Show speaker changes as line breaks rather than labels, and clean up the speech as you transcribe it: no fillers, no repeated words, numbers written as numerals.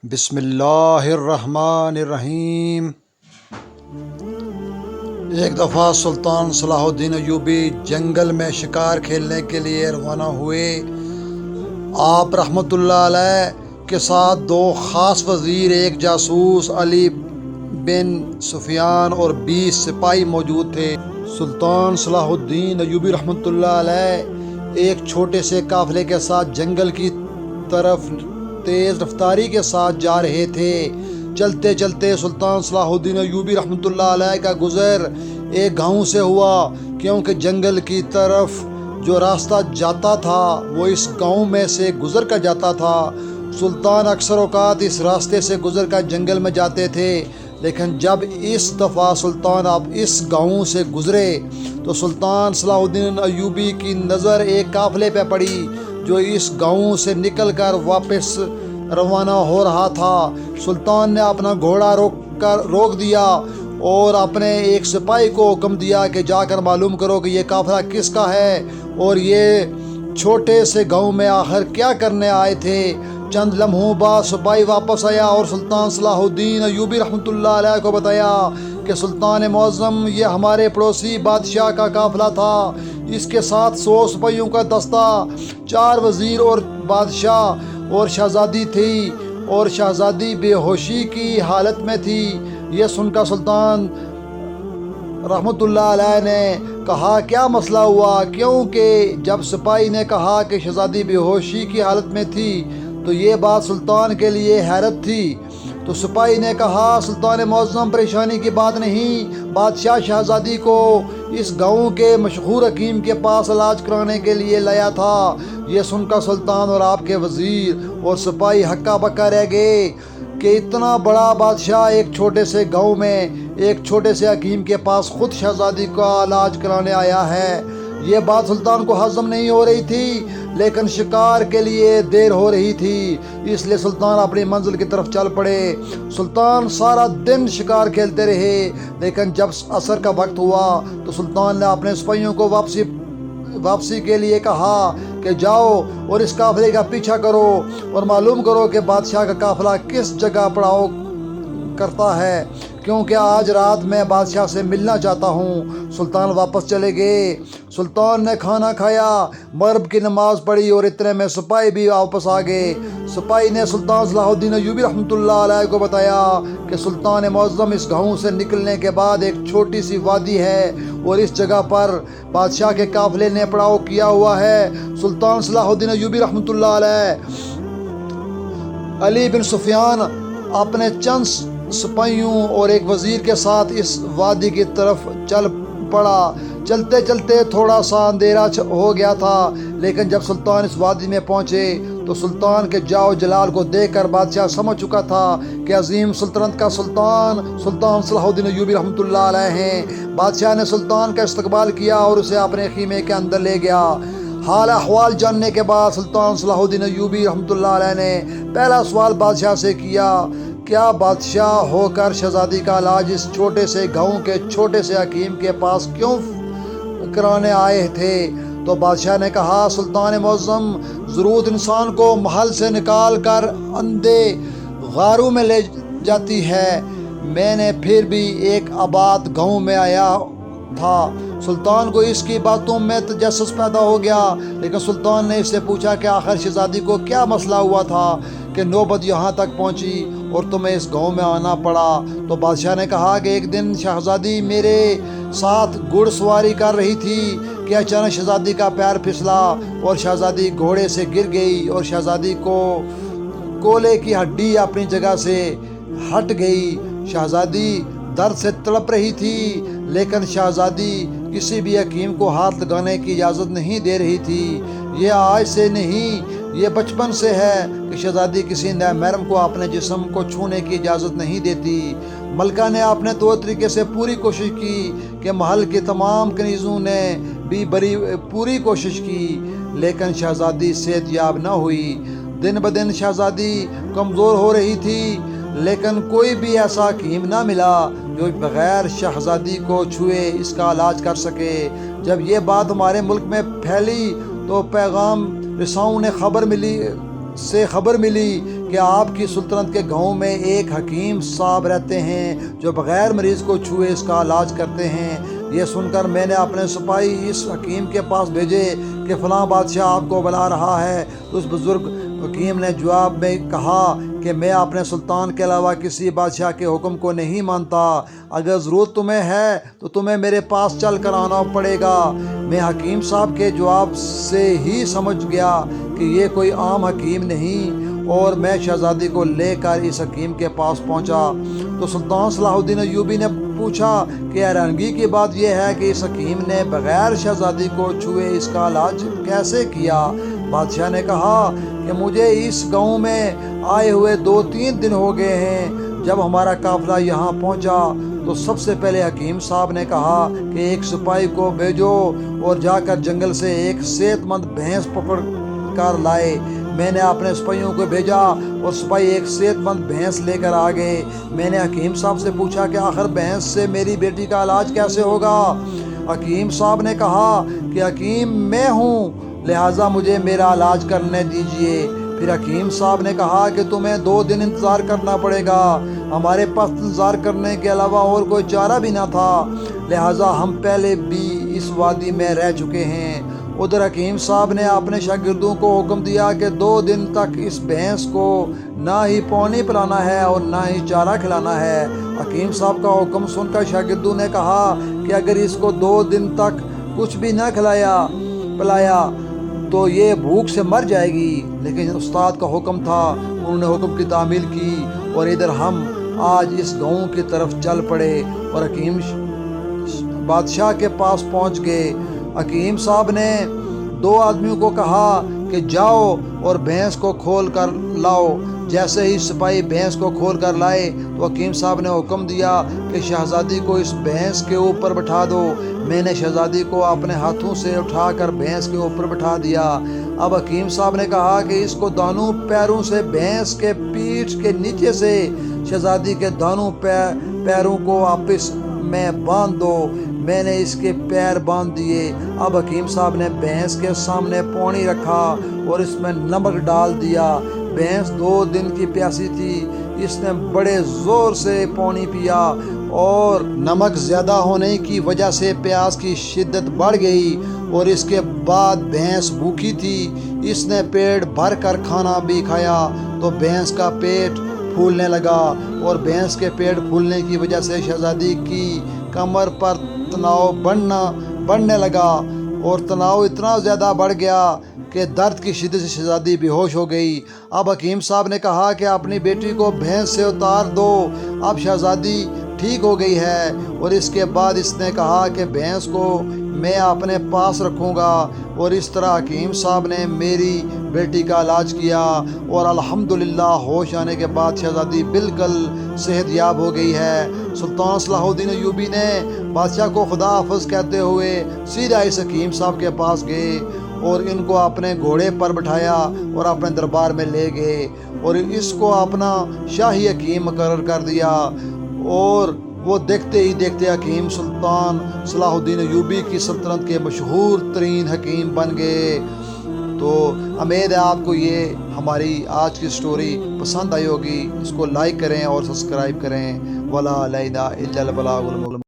بسم اللہ الرحمن الرحیم۔ ایک دفعہ سلطان صلاح الدین ایوبی جنگل میں شکار کھیلنے کے لیے روانہ ہوئے۔ آپ رحمۃ اللہ علیہ کے ساتھ دو خاص وزیر، ایک جاسوس علی بن سفیان اور 20 سپاہی موجود تھے۔ سلطان صلاح الدین ایوبی رحمۃ اللہ علیہ ایک چھوٹے سے قافلے کے ساتھ جنگل کی طرف تیز رفتاری کے ساتھ جا رہے تھے۔ چلتے چلتے سلطان صلاح الدین ایوبی رحمۃ اللہ علیہ کا گزر ایک گاؤں سے ہوا، کیونکہ جنگل کی طرف جو راستہ جاتا تھا وہ اس گاؤں میں سے گزر کر جاتا تھا۔ سلطان اکثر اوقات اس راستے سے گزر کر جنگل میں جاتے تھے، لیکن جب اس دفعہ سلطان اب اس گاؤں سے گزرے تو سلطان صلاح الدین ایوبی کی نظر ایک قافلے پہ پڑی جو اس گاؤں سے نکل کر واپس روانہ ہو رہا تھا۔ سلطان نے اپنا گھوڑا روک دیا اور اپنے ایک سپاہی کو حکم دیا کہ جا کر معلوم کرو کہ یہ قافلہ کس کا ہے اور یہ چھوٹے سے گاؤں میں آخر کیا کرنے آئے تھے۔ چند لمحوں بعد سپاہی واپس آیا اور سلطان صلاح الدین ایوبی رحمۃ اللہ علیہ کو بتایا کہ سلطان معظم، یہ ہمارے پڑوسی بادشاہ کا قافلہ تھا۔ اس کے ساتھ 100 سپاہیوں کا دستہ، 4 وزیر اور بادشاہ اور شہزادی تھی، اور شہزادی بے ہوشی کی حالت میں تھی۔ یہ سن کر سلطان رحمۃ اللہ علیہ نے کہا، کیا مسئلہ ہوا؟ کیونکہ جب سپاہی نے کہا کہ شہزادی بے ہوشی کی حالت میں تھی تو یہ بات سلطان کے لیے حیرت تھی۔ تو سپاہی نے کہا، سلطان معظم، پریشانی کی بات نہیں، بادشاہ شہزادی کو اس گاؤں کے مشہور حکیم کے پاس علاج کرانے کے لیے لایا تھا۔ یہ سن کر سلطان اور آپ کے وزیر اور سپاہی ہکا بکا رہ گئے کہ اتنا بڑا بادشاہ ایک چھوٹے سے گاؤں میں ایک چھوٹے سے حکیم کے پاس خود شہزادی کا علاج کرانے آیا ہے۔ یہ بات سلطان کو ہضم نہیں ہو رہی تھی، لیکن شکار کے لیے دیر ہو رہی تھی، اس لیے سلطان اپنی منزل کی طرف چل پڑے۔ سلطان سارا دن شکار کھیلتے رہے، لیکن جب عصر کا وقت ہوا تو سلطان نے اپنے سپاہیوں کو واپسی کے لیے کہا کہ جاؤ اور اس قافلے کا پیچھا کرو اور معلوم کرو کہ بادشاہ کا قافلہ کس جگہ پڑاؤ کرتا ہے، کیونکہ آج رات میں بادشاہ سے ملنا چاہتا ہوں۔ سلطان واپس چلے گئے۔ سلطان نے کھانا کھایا، مغرب کی نماز پڑھی اور اتنے میں سپاہی بھی واپس آ گئے۔ سپاہی نے سلطان صلاح الدین ایوبی رحمۃ اللہ علیہ کو بتایا کہ سلطان معظم، اس گاؤں سے نکلنے کے بعد ایک چھوٹی سی وادی ہے اور اس جگہ پر بادشاہ کے قافلے نے پڑاؤ کیا ہوا ہے۔ سلطان صلاح الدین ایوبی رحمۃ اللہ علیہ علی بن سفیان اپنے چند سپاہیوں اور ایک وزیر کے ساتھ اس وادی کی طرف چل پڑا۔ چلتے چلتے تھوڑا سا اندھیرا ہو گیا تھا، لیکن جب سلطان اس وادی میں پہنچے تو سلطان کے جاؤ جلال کو دیکھ کر بادشاہ سمجھ چکا تھا کہ عظیم سلطنت کا سلطان صلاح الدین ایوبی رحمۃ اللہ علیہ ہیں۔ بادشاہ نے سلطان کا استقبال کیا اور اسے اپنے خیمے کے اندر لے گیا۔ حال احوال جاننے کے بعد سلطان صلاح الدین ایوبی رحمۃ اللہ علیہ نے پہلا سوال بادشاہ سے کیا، کیا بادشاہ ہو کر شہزادی کا علاج اس چھوٹے سے گاؤں کے چھوٹے سے حکیم کے پاس کیوں کرانے آئے تھے؟ تو بادشاہ نے کہا، سلطان معظم، ضرورت انسان کو محل سے نکال کر اندھے غاروں میں لے جاتی ہے۔ میں نے پھر بھی ایک آباد گاؤں میں آیا تھا۔ سلطان کو اس کی باتوں میں تجسس پیدا ہو گیا، لیکن سلطان نے اس سے پوچھا کہ آخر شہزادی کو کیا مسئلہ ہوا تھا کہ نوبت یہاں تک پہنچی اور تمہیں اس گاؤں میں آنا پڑا؟ تو بادشاہ نے کہا کہ ایک دن شہزادی میرے ساتھ گھڑ سواری کر رہی تھی کہ اچانک شہزادی کا پیر پھسلا اور شہزادی گھوڑے سے گر گئی اور شہزادی کو کولے کی ہڈی اپنی جگہ سے ہٹ گئی۔ شہزادی درد سے تڑپ رہی تھی، لیکن شہزادی کسی بھی حکیم کو ہاتھ لگانے کی اجازت نہیں دے رہی تھی۔ یہ آج سے نہیں، یہ بچپن سے ہے کہ شہزادی کسی نئے محرم کو اپنے جسم کو چھونے کی اجازت نہیں دیتی۔ ملکہ نے اپنے طور طریقے سے پوری کوشش کی کہ محل کی تمام کنیزوں نے بھی پوری کوشش کی، لیکن شہزادی صحت یاب نہ ہوئی۔ دن بدن شہزادی کمزور ہو رہی تھی، لیکن کوئی بھی ایسا حکیم نہ ملا جو بغیر شہزادی کو چھوئے اس کا علاج کر سکے۔ جب یہ بات ہمارے ملک میں پھیلی تو پیغام رساؤں نے خبر ملی کہ آپ کی سلطنت کے گاؤں میں ایک حکیم صاحب رہتے ہیں جو بغیر مریض کو چھوئے اس کا علاج کرتے ہیں۔ یہ سن کر میں نے اپنے سپاہی اس حکیم کے پاس بھیجے کہ فلاں بادشاہ آپ کو بلا رہا ہے۔ اس بزرگ حکیم نے جواب میں کہا کہ میں اپنے سلطان کے علاوہ کسی بادشاہ کے حکم کو نہیں مانتا۔ اگر ضرورت تمہیں ہے تو تمہیں میرے پاس چل کر آنا پڑے گا۔ میں حکیم صاحب کے جواب سے ہی سمجھ گیا کہ یہ کوئی عام حکیم نہیں، اور میں شہزادی کو لے کر اس حکیم کے پاس پہنچا تو سلطان صلاح الدین ایوبی نے پوچھا کہ حیرانگی کی بات یہ ہے کہ اس حکیم نے بغیر شہزادی کو چھوئے اس کا علاج کیسے کیا؟ بادشاہ نے کہا کہ مجھے اس گاؤں میں آئے ہوئے 2-3 دن ہو گئے ہیں۔ جب ہمارا قافلہ یہاں پہنچا تو سب سے پہلے حکیم صاحب نے کہا کہ ایک سپاہی کو بھیجو اور جا کر جنگل سے ایک صحت مند بھینس پکڑ کر لائے۔ میں نے اپنے سپاہیوں کو بھیجا اور سپاہی ایک صحت مند بھینس لے کر آ گئے۔ میں نے حکیم صاحب سے پوچھا کہ آخر بھینس سے میری بیٹی کا علاج کیسے ہوگا؟ حکیم صاحب نے کہا کہ حکیم میں ہوں، لہٰذا مجھے میرا علاج کرنے دیجیے۔ پھر حکیم صاحب نے کہا کہ تمہیں 2 دن انتظار کرنا پڑے گا۔ ہمارے پاس انتظار کرنے کے علاوہ اور کوئی چارہ بھی نہ تھا، لہٰذا ہم پہلے بھی اس وادی میں رہ چکے ہیں۔ ادھر حکیم صاحب نے اپنے شاگردوں کو حکم دیا کہ 2 دن تک اس بھینس کو نہ ہی پانی پلانا ہے اور نہ ہی چارہ کھلانا ہے۔ حکیم صاحب کا حکم سن کر شاگردوں نے کہا کہ اگر اس کو 2 دن تک کچھ بھی نہ کھلایا پلایا تو یہ بھوک سے مر جائے گی، لیکن استاد کا حکم تھا، انہوں نے حکم کی تعمیل کی، اور ادھر ہم آج اس گاؤں کی طرف چل پڑے اور حکیم بادشاہ کے پاس پہنچ گئے۔ حکیم صاحب نے 2 آدمیوں کو کہا کہ جاؤ اور بھینس کو کھول کر لاؤ۔ جیسے ہی سپاہی بھینس کو کھول کر لائے تو حکیم صاحب نے حکم دیا کہ شہزادی کو اس بھینس کے اوپر بٹھا دو۔ میں نے شہزادی کو اپنے ہاتھوں سے اٹھا کر بھینس کے اوپر بٹھا دیا۔ اب حکیم صاحب نے کہا کہ اس کو دونوں پیروں سے بھینس کے پیٹھ کے نیچے سے شہزادی کے دونوں پیروں کو آپس میں باندھ دو۔ میں نے اس کے پیر باندھ دیے۔ اب حکیم صاحب نے بھینس کے سامنے پانی رکھا اور اس میں نمک ڈال دیا۔ بھینس 2 دن کی پیاسی تھی، اس نے بڑے زور سے پانی پیا اور نمک زیادہ ہونے کی وجہ سے پیاس کی شدت بڑھ گئی، اور اس کے بعد بھینس بھوکی تھی۔ اس نے پیٹ بھر کر کھانا بھی کھایا تو بھینس کا پیٹ پھولنے لگا، اور بھینس کے پیٹ پھولنے کی وجہ سے شہزادی کی کمر پر تناؤ بڑھنے لگا، اور تناؤ اتنا زیادہ بڑھ گیا کہ درد کی شدت سے شہزادی بے ہوش ہو گئی۔ اب حکیم صاحب نے کہا کہ اپنی بیٹی کو بھینس سے اتار دو۔ اب شہزادی ٹھیک ہو گئی ہے، اور اس کے بعد اس نے کہا کہ بھینس کو میں اپنے پاس رکھوں گا، اور اس طرح حکیم صاحب نے میری بیٹی کا علاج کیا، اور الحمدللہ ہوش آنے کے بعد شہزادی بالکل صحت یاب ہو گئی ہے۔ سلطان صلاح الدین ایوبی نے بادشاہ کو خدا حافظ کہتے ہوئے سیدھا اس حکیم صاحب کے پاس گئے اور ان کو اپنے گھوڑے پر بٹھایا اور اپنے دربار میں لے گئے، اور اس کو اپنا شاہی حکیم مقرر کر دیا، اور وہ دیکھتے ہی دیکھتے حکیم سلطان صلاح الدین ایوبی کی سلطنت کے مشہور ترین حکیم بن گئے۔ تو امید ہے آپ کو یہ ہماری آج کی سٹوری پسند آئی ہوگی۔ اس کو لائک کریں اور سبسکرائب کریں۔ وَلَا عَلَيْنَا إِلَّا الْبَلَاغُ الْمُبِينُ۔